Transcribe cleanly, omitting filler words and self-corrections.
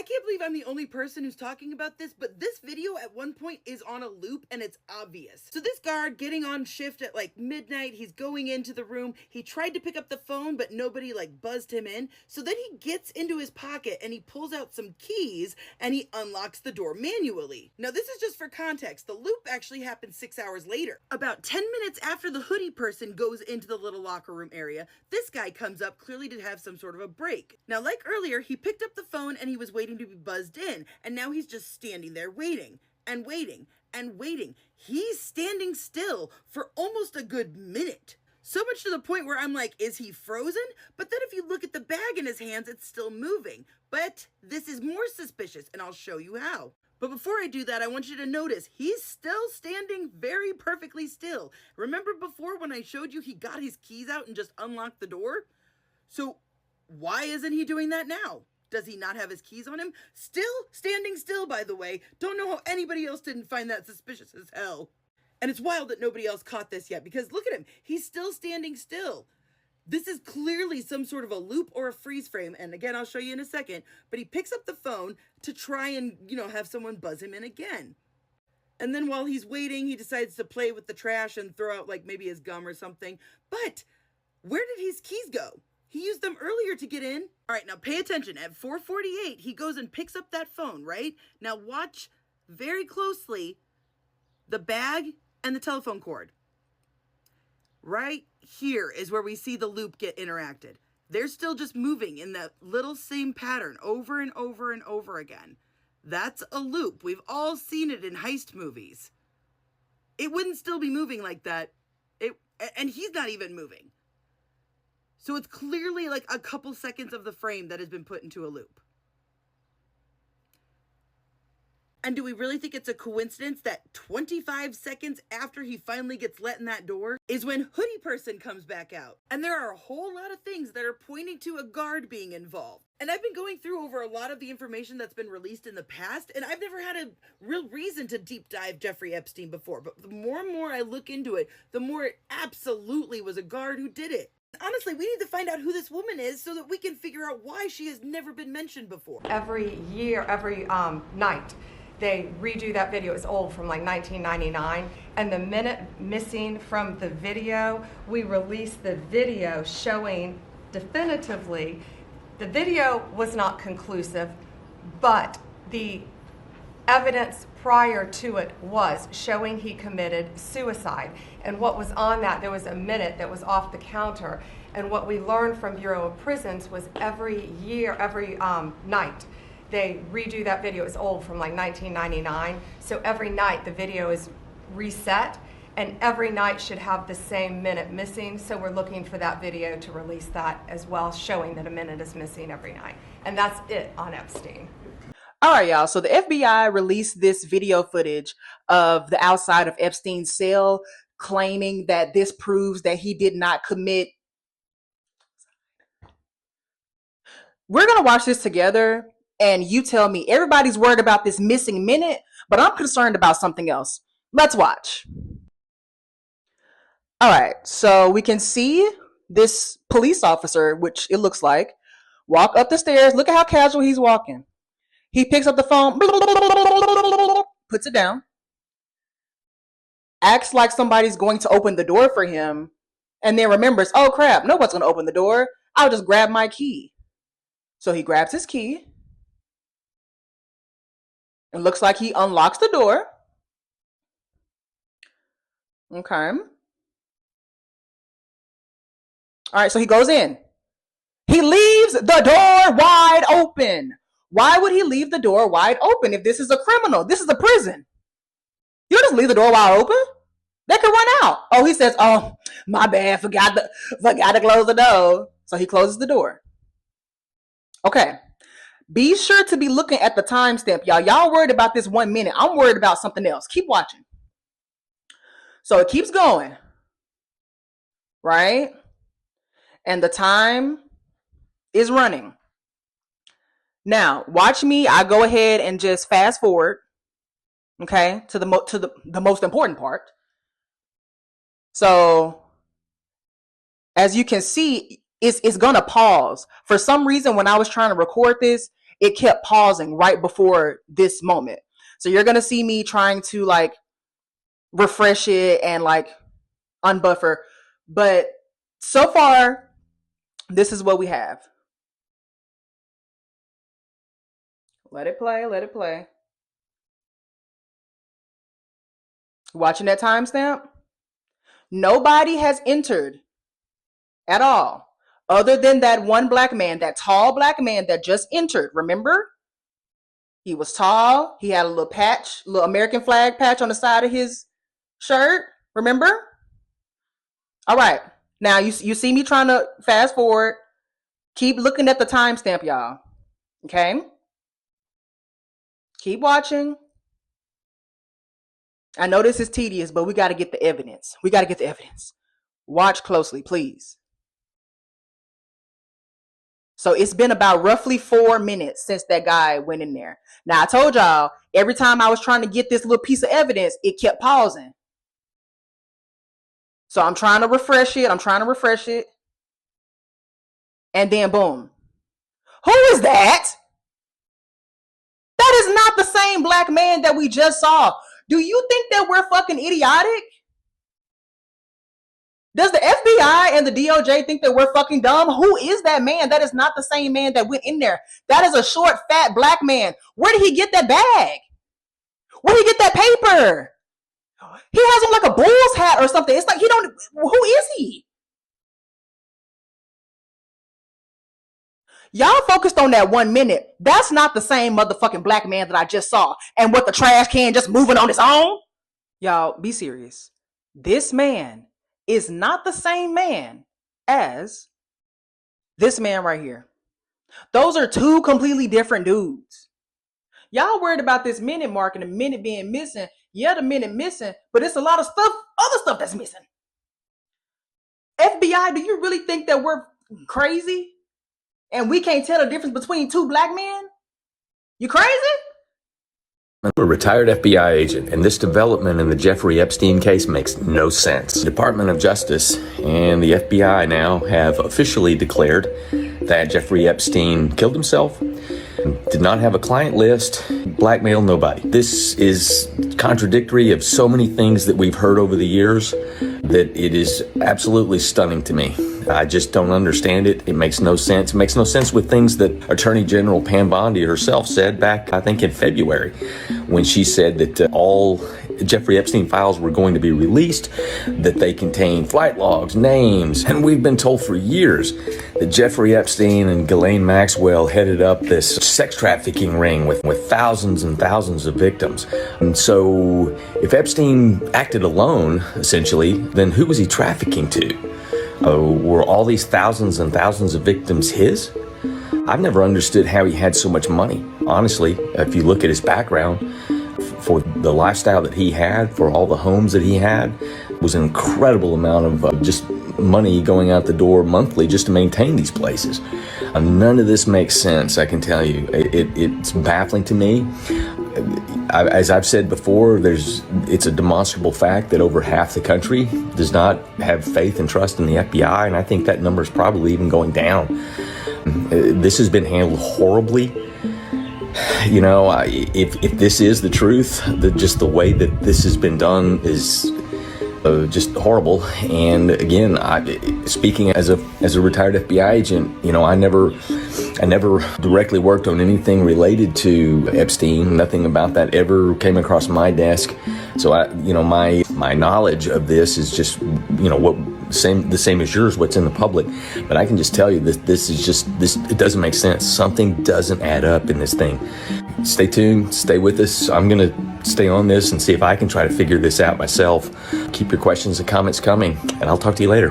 can't believe I'm the only person who's talking about this, but this video at one point is on a loop and it's obvious. So this guard getting on shift at like midnight, he's going into the room. He tried to pick up the phone, but nobody like buzzed him in. So then he gets into his pocket and he pulls out some keys and he unlocks the door manually. Now this is just for context. The loop actually happened 6 hours later. About 10 minutes after the hoodie person goes into the little locker room area, this guy comes up clearly to have some sort of a break. Now like earlier, he picked up the phone and he was waiting to be buzzed in, and now he's just standing there waiting and waiting and waiting. He's standing still for almost a good minute. So much to the point where I'm like, is he frozen? But then if you look at the bag in his hands, it's still moving. But this is more suspicious, and I'll show you how. But before I do that, I want you to notice he's still standing very perfectly still. Remember before when I showed you he got his keys out and just unlocked the door? So why isn't he doing that now? Does he not have his keys on him? Still standing still, by the way. Don't know how anybody else didn't find that suspicious as hell. And it's wild that nobody else caught this yet, because look at him. He's still standing still. This is clearly some sort of a loop or a freeze frame. And again, I'll show you in a second. But he picks up the phone to try and, have someone buzz him in again. And then while he's waiting, he decides to play with the trash and throw out like maybe his gum or something. But where did his keys go? He used them earlier to get in. All right, now pay attention. At 4:48, he goes and picks up that phone, right? Now watch very closely the bag and the telephone cord. Right here is where we see the loop get interacted. They're still just moving in that little same pattern over and over and over again. That's a loop. We've all seen it in heist movies. It wouldn't still be moving like that. And he's not even moving. So it's clearly like a couple seconds of the frame that has been put into a loop. And do we really think it's a coincidence that 25 seconds after he finally gets let in that door is when hoodie person comes back out? And there are a whole lot of things that are pointing to a guard being involved. And I've been going through over a lot of the information that's been released in the past, and I've never had a real reason to deep dive Jeffrey Epstein before. But the more and more I look into it, the more it absolutely was a guard who did it. Honestly, we need to find out who this woman is so that we can figure out why she has never been mentioned before. Every year, every night, they redo that video. It's old, from like 1999. And the minute missing from the video, we released the video showing definitively the video was not conclusive, but the evidence prior to it was showing he committed suicide. And what was on that, there was a minute that was off the counter. And what we learned from Bureau of Prisons was every year, every night, they redo that video. It's old, from like 1999. So every night the video is reset, and every night should have the same minute missing. So we're looking for that video to release that as well, showing that a minute is missing every night. And that's it on Epstein. All right, y'all. So the FBI released this video footage of the outside of Epstein's cell, claiming that this proves that he did not commit. We're going to watch this together, and you tell me. Everybody's worried about this missing minute, but I'm concerned about something else. Let's watch. All right. So we can see this police officer, which it looks like, walk up the stairs. Look at how casual he's walking. He picks up the phone, puts it down, acts like somebody's going to open the door for him, and then remembers, oh crap, no one's going to open the door. I'll just grab my key. So he grabs his key. It looks like he unlocks the door. Okay. All right, so he goes in. He leaves the door wide open. Why would he leave the door wide open if this is a criminal? This is a prison. You don't just leave the door wide open. They could run out. Oh, he says, oh, my bad, forgot to close the door. So he closes the door. Okay. Be sure to be looking at the timestamp, y'all. Y'all worried about this 1 minute. I'm worried about something else. Keep watching. So it keeps going. Right? And the time is running. Now, watch me. I go ahead and just fast forward, okay, to the most important part. So, as you can see, it's gonna pause. For some reason, when I was trying to record this, it kept pausing right before this moment. So you're going to see me trying to like refresh it and like unbuffer. But so far, this is what we have. Let it play, let it play. Watching that timestamp? Nobody has entered at all, other than that one black man, that tall black man that just entered. Remember? He was tall. He had a little patch, little American flag patch on the side of his shirt. Remember? All right. Now you see me trying to fast forward. Keep looking at the timestamp, y'all. Okay? Keep watching. I know this is tedious, but we got to get the evidence. We got to get the evidence. Watch closely, please. So it's been about roughly 4 minutes since that guy went in there. Now, I told y'all, every time I was trying to get this little piece of evidence, it kept pausing. So I'm trying to refresh it. And then boom. Who is that? That is not the same black man that we just saw. Do you think that we're fucking idiotic? Does the FBI and the DOJ think that we're fucking dumb? Who is that man? That is not the same man that went in there. That is a short, fat black man. Where did he get that bag? Where did he get that paper? He has on like a bull's hat or something. It's like who is he? Y'all focused on that 1 minute. That's not the same motherfucking black man that I just saw. And what, the trash can just moving on its own? Y'all, be serious. This man is not the same man as this man right here. Those are two completely different dudes. Y'all worried about this minute mark and the minute being missing. Yeah, the minute missing, but it's a lot of other stuff that's missing. FBI, do you really think that we're crazy? And we can't tell the difference between two black men? You crazy? I'm a retired FBI agent, and this development in the Jeffrey Epstein case makes no sense. The Department of Justice and the FBI now have officially declared that Jeffrey Epstein killed himself, did not have a client list, blackmailed nobody. This is contradictory of so many things that we've heard over the years that it is absolutely stunning to me. I just don't understand it. It makes no sense. It makes no sense with things that Attorney General Pam Bondi herself said back, I think, in February, when she said that all Jeffrey Epstein files were going to be released, that they contain flight logs, names, and we've been told for years that Jeffrey Epstein and Ghislaine Maxwell headed up this sex trafficking ring with thousands and thousands of victims. And so if Epstein acted alone, essentially, then who was he trafficking to? Were all these thousands and thousands of victims his? I've never understood how he had so much money. Honestly, if you look at his background, for the lifestyle that he had, for all the homes that he had, was an incredible amount of just money going out the door monthly just to maintain these places. None of this makes sense, I can tell you. It's baffling to me. As I've said before, it's a demonstrable fact that over half the country does not have faith and trust in the FBI, and I think that number is probably even going down. This has been handled horribly. You know, if this is the truth, just the way that this has been done is just horrible. And again, speaking as a retired FBI agent, you know, I never directly worked on anything related to Epstein. Nothing about that ever came across my desk. So my knowledge of this is just, you know, the same as yours, what's in the public. But I can just tell you this it doesn't make sense. Something doesn't add up in this thing. Stay tuned, stay with us. I'm gonna stay on this and see if I can try to figure this out myself. Keep your questions and comments coming, and I'll talk to you later.